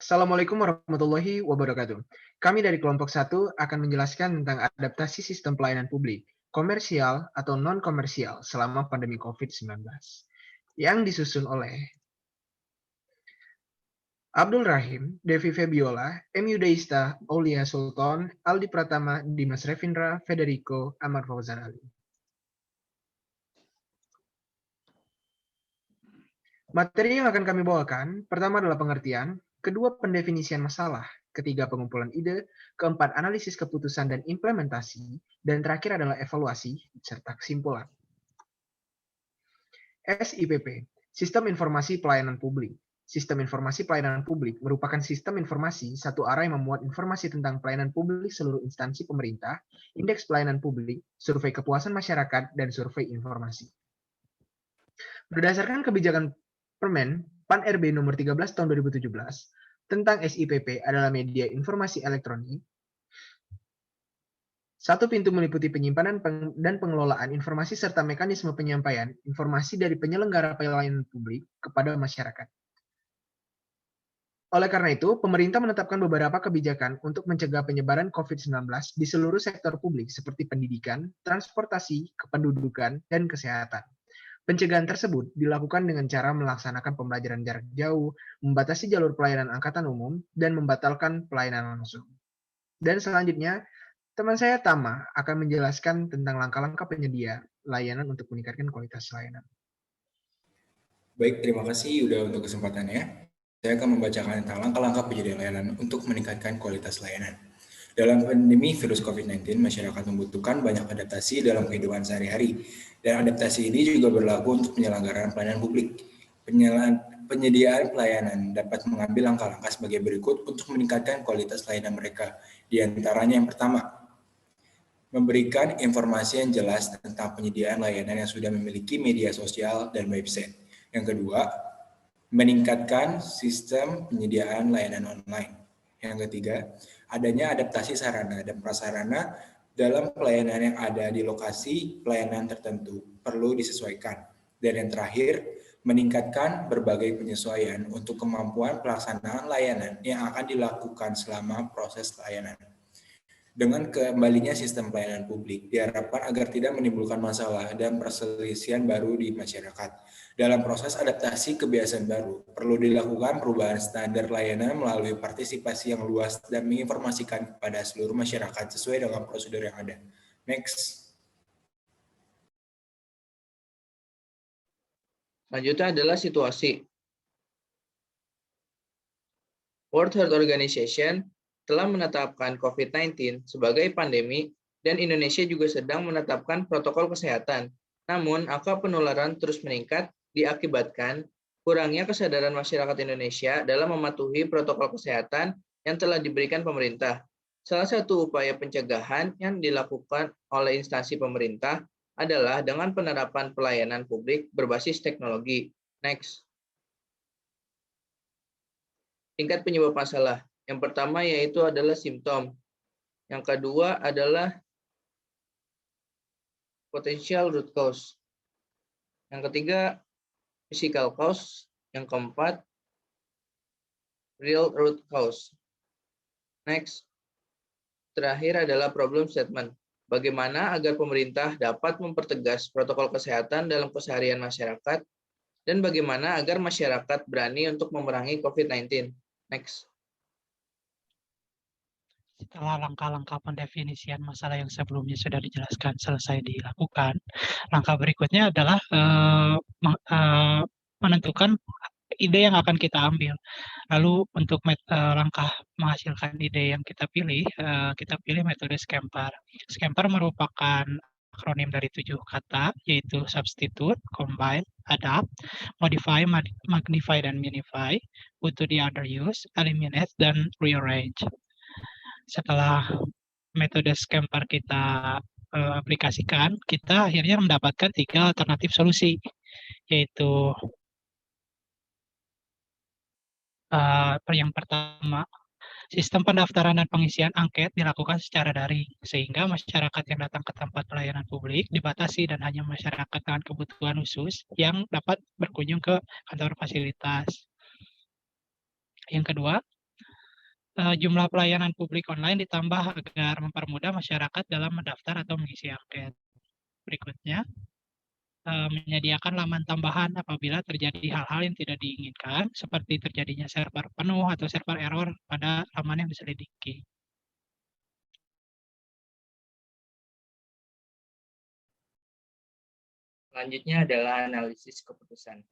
Assalamualaikum warahmatullahi wabarakatuh. Kami dari kelompok 1 akan menjelaskan tentang adaptasi sistem pelayanan publik, komersial atau non-komersial selama pandemi COVID-19. Yang disusun oleh Abdul Rahim, Devi Febiola, M. Yudaista, Aulia Sultan, Aldi Pratama, Dimas Revindra, Federico, Ahmad Fauzan Ali. Materi yang akan kami bawakan, pertama adalah pengertian, kedua pendefinisian masalah, ketiga pengumpulan ide, keempat analisis keputusan dan implementasi, dan terakhir adalah evaluasi serta kesimpulan. SIPP, Sistem Informasi Pelayanan Publik. Sistem Informasi Pelayanan Publik merupakan sistem informasi satu arah yang memuat informasi tentang pelayanan publik seluruh instansi pemerintah, indeks pelayanan publik, survei kepuasan masyarakat, dan survei informasi. Berdasarkan kebijakan Permen PAN RB nomor 13 tahun 2017 tentang SIPP adalah media informasi elektronik. Satu pintu meliputi penyimpanan dan pengelolaan informasi serta mekanisme penyampaian informasi dari penyelenggara pelayanan publik kepada masyarakat. Oleh karena itu, pemerintah menetapkan beberapa kebijakan untuk mencegah penyebaran COVID-19 di seluruh sektor publik seperti pendidikan, transportasi, kependudukan, dan kesehatan. Pencegahan tersebut dilakukan dengan cara melaksanakan pembelajaran jarak jauh, membatasi jalur pelayanan angkutan umum, dan membatalkan pelayanan langsung. Dan selanjutnya, teman saya Tama akan menjelaskan tentang langkah-langkah penyedia layanan untuk meningkatkan kualitas layanan. Baik, terima kasih Yuda untuk kesempatannya. Saya akan membacakan tentang langkah-langkah penyedia layanan untuk meningkatkan kualitas layanan. Dalam pandemi virus COVID-19, masyarakat membutuhkan banyak adaptasi dalam kehidupan sehari-hari. Dan adaptasi ini juga berlaku untuk penyelenggaraan pelayanan publik. Penyediaan pelayanan dapat mengambil langkah-langkah sebagai berikut untuk meningkatkan kualitas layanan mereka. Di antaranya yang pertama, memberikan informasi yang jelas tentang penyediaan layanan yang sudah memiliki media sosial dan website. Yang kedua, meningkatkan sistem penyediaan layanan online. Yang ketiga, adanya adaptasi sarana dan prasarana dalam pelayanan yang ada di lokasi pelayanan tertentu perlu disesuaikan. Dan yang terakhir, meningkatkan berbagai penyesuaian untuk kemampuan pelaksanaan layanan yang akan dilakukan selama proses layanan. Dengan kembalinya sistem pelayanan publik, diharapkan agar tidak menimbulkan masalah dan perselisihan baru di masyarakat. Dalam proses adaptasi kebiasaan baru, perlu dilakukan perubahan standar layanan melalui partisipasi yang luas dan menginformasikan kepada seluruh masyarakat sesuai dengan prosedur yang ada. Next. Selanjutnya adalah situasi. World Health Organization telah menetapkan COVID-19 sebagai pandemi dan Indonesia juga sedang menetapkan protokol kesehatan. Namun, angka penularan terus meningkat diakibatkan kurangnya kesadaran masyarakat Indonesia dalam mematuhi protokol kesehatan yang telah diberikan pemerintah. Salah satu upaya pencegahan yang dilakukan oleh instansi pemerintah adalah dengan penerapan pelayanan publik berbasis teknologi. Next. Tingkat penyebab masalah. Yang pertama yaitu adalah simptom. Yang kedua adalah potential root cause. Yang ketiga physical cause. Yang keempat real root cause. Next. Terakhir adalah problem statement. Bagaimana agar pemerintah dapat mempertegas protokol kesehatan dalam keseharian masyarakat dan bagaimana agar masyarakat berani untuk memerangi COVID-19. Next. Setelah langkah-langkah pendefinisian masalah yang sebelumnya sudah dijelaskan selesai dilakukan, langkah berikutnya adalah menentukan ide yang akan kita ambil. Lalu untuk langkah menghasilkan ide yang kita pilih metode SCAMPAR. SCAMPAR merupakan akronim dari 7 kata, yaitu substitute, combine, adapt, modify, magnify, dan minify, put to the other use, eliminate, dan rearrange. Setelah metode SCAMPAR kita aplikasikan, kita akhirnya mendapatkan 3 alternatif solusi, yaitu yang pertama, sistem pendaftaran dan pengisian angket dilakukan secara daring, sehingga masyarakat yang datang ke tempat pelayanan publik dibatasi dan hanya masyarakat dengan kebutuhan khusus yang dapat berkunjung ke kantor fasilitas. Yang kedua, jumlah pelayanan publik online ditambah agar mempermudah masyarakat dalam mendaftar atau mengisi angket. Berikutnya, menyediakan laman tambahan apabila terjadi hal-hal yang tidak diinginkan, seperti terjadinya server penuh atau server error pada laman yang diselidiki. Selanjutnya adalah analisis keputusan.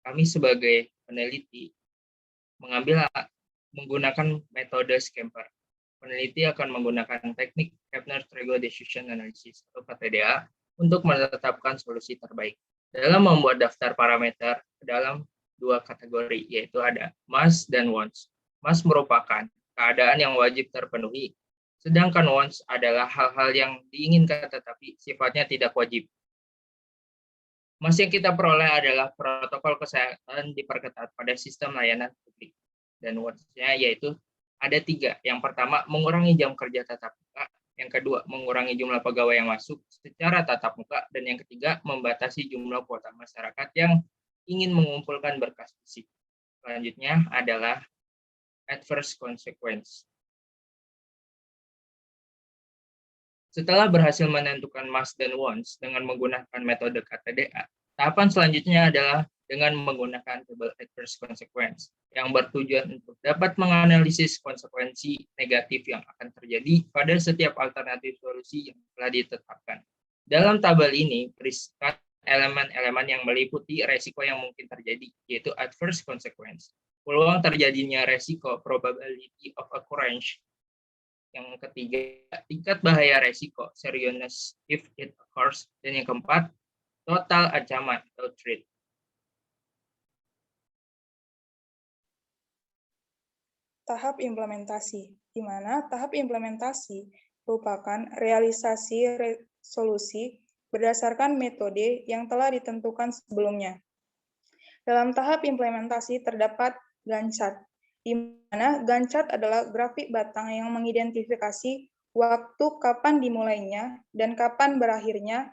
Kami sebagai peneliti menggunakan metode Scamper. Peneliti akan menggunakan teknik Kapner-Trego Decision Analysis atau KTDA untuk menetapkan solusi terbaik. Dalam membuat daftar parameter dalam dua kategori, yaitu ada must dan wants. Must merupakan keadaan yang wajib terpenuhi, sedangkan wants adalah hal-hal yang diinginkan tetapi sifatnya tidak wajib. Must yang kita peroleh adalah protokol kesehatan diperketat pada sistem layanan publik. Dan wants-nya yaitu ada 3. Yang pertama, mengurangi jam kerja tatap muka. Yang kedua, mengurangi jumlah pegawai yang masuk secara tatap muka. Dan yang ketiga, membatasi jumlah kuota masyarakat yang ingin mengumpulkan berkas fisik. Selanjutnya adalah adverse consequence. Setelah berhasil menentukan must dan wants dengan menggunakan metode KTDA, tahapan selanjutnya adalah dengan menggunakan table adverse consequence yang bertujuan untuk dapat menganalisis konsekuensi negatif yang akan terjadi pada setiap alternatif solusi yang telah ditetapkan. Dalam tabel ini berisikan elemen-elemen yang meliputi resiko yang mungkin terjadi, yaitu adverse consequence, peluang terjadinya resiko, probability of occurrence. Yang ketiga, tingkat bahaya resiko, seriousness if it occurs. Dan yang keempat, total ancaman atau threat. Tahap implementasi, di mana tahap implementasi merupakan realisasi solusi berdasarkan metode yang telah ditentukan sebelumnya. Dalam tahap implementasi terdapat Gantt chart, di mana Gantt chart adalah grafik batang yang mengidentifikasi waktu kapan dimulainya dan kapan berakhirnya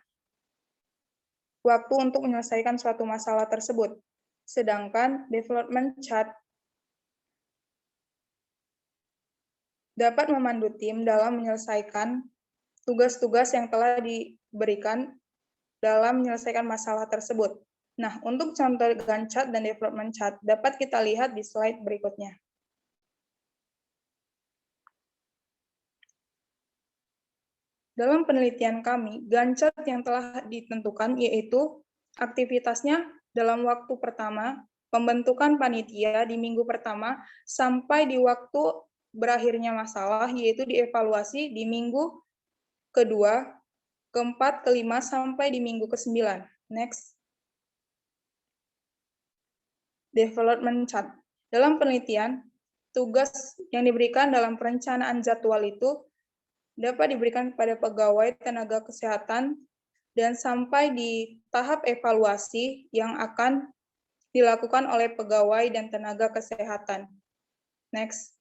waktu untuk menyelesaikan suatu masalah tersebut. Sedangkan development chart dapat memandu tim dalam menyelesaikan tugas-tugas yang telah diberikan dalam menyelesaikan masalah tersebut. Nah, untuk contoh Gantt chart dan development chart dapat kita lihat di slide berikutnya. Dalam penelitian kami, Gantt chart yang telah ditentukan yaitu aktivitasnya dalam waktu pertama, pembentukan panitia di minggu pertama, sampai di waktu berakhirnya masalah, yaitu dievaluasi di minggu kedua, keempat, kelima, sampai di minggu ke-9. Next. Development chart. Dalam penelitian, tugas yang diberikan dalam perencanaan jadwal itu dapat diberikan kepada pegawai tenaga kesehatan dan sampai di tahap evaluasi yang akan dilakukan oleh pegawai dan tenaga kesehatan. Next.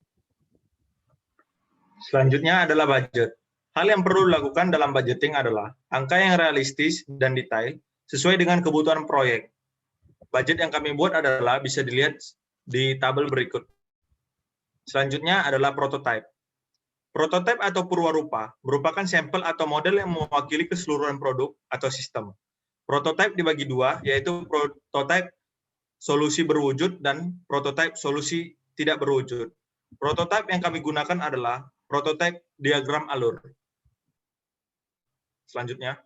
Selanjutnya adalah budget. Hal yang perlu dilakukan dalam budgeting adalah angka yang realistis dan detail sesuai dengan kebutuhan proyek. Budget yang kami buat adalah bisa dilihat di tabel berikut. Selanjutnya adalah prototype. Prototype atau purwarupa merupakan sampel atau model yang mewakili keseluruhan produk atau sistem. Prototype dibagi dua, yaitu prototype solusi berwujud dan prototype solusi tidak berwujud. Prototype yang kami gunakan adalah prototype diagram alur. Selanjutnya.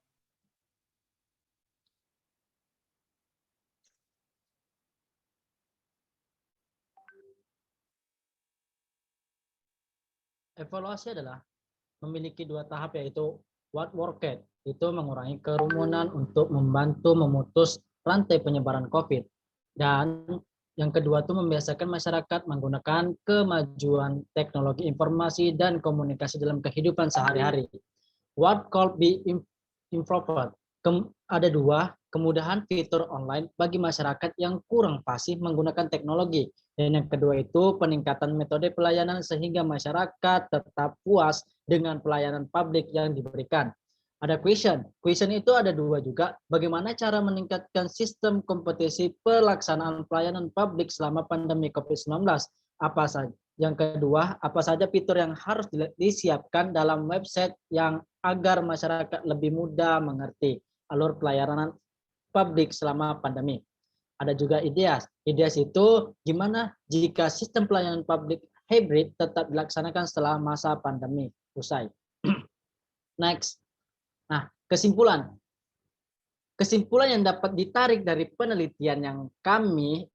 Evaluasi adalah memiliki dua tahap, yaitu what worked, itu mengurangi kerumunan untuk membantu memutus rantai penyebaran COVID. Dan yang kedua itu membiasakan masyarakat menggunakan kemajuan teknologi informasi dan komunikasi dalam kehidupan sehari-hari. What could be improved? Ada dua, kemudahan fitur online bagi masyarakat yang kurang fasih menggunakan teknologi. Dan yang kedua itu peningkatan metode pelayanan sehingga masyarakat tetap puas dengan pelayanan publik yang diberikan. Ada question itu ada dua juga, bagaimana cara meningkatkan sistem kompetisi pelaksanaan pelayanan publik selama pandemi COVID-19, apa saja Yang kedua, apa saja fitur yang harus disiapkan dalam website yang agar masyarakat lebih mudah mengerti alur pelayanan publik selama pandemi. Ada juga IDEAS. IDEAS itu gimana jika sistem pelayanan publik hybrid tetap dilaksanakan setelah masa pandemi usai. Next. Nah, kesimpulan. Kesimpulan yang dapat ditarik dari penelitian yang kami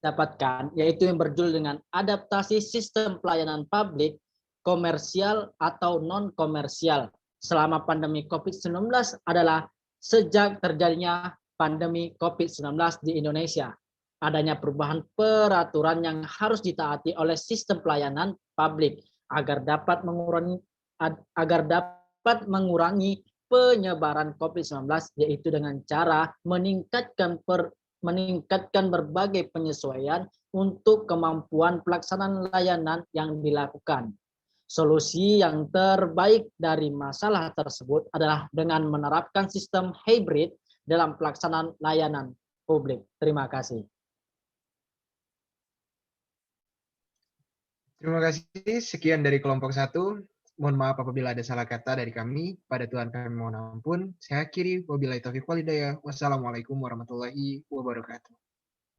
dapatkan, yaitu yang berjudul dengan adaptasi sistem pelayanan publik komersial atau non-komersial selama pandemi COVID-19 adalah sejak terjadinya pandemi COVID-19 di Indonesia. Adanya perubahan peraturan yang harus ditaati oleh sistem pelayanan publik agar dapat mengurangi penyebaran COVID-19, yaitu dengan cara meningkatkan berbagai penyesuaian untuk kemampuan pelaksanaan layanan yang dilakukan. Solusi yang terbaik dari masalah tersebut adalah dengan menerapkan sistem hybrid dalam pelaksanaan layanan publik. Terima kasih. Terima kasih. Sekian dari kelompok 1. Mohon maaf apabila ada salah kata dari kami. Pada Tuhan kami mohon ampun. Saya akhiri. Wabillahi taufiq wal hidayah. Wassalamualaikum warahmatullahi wabarakatuh.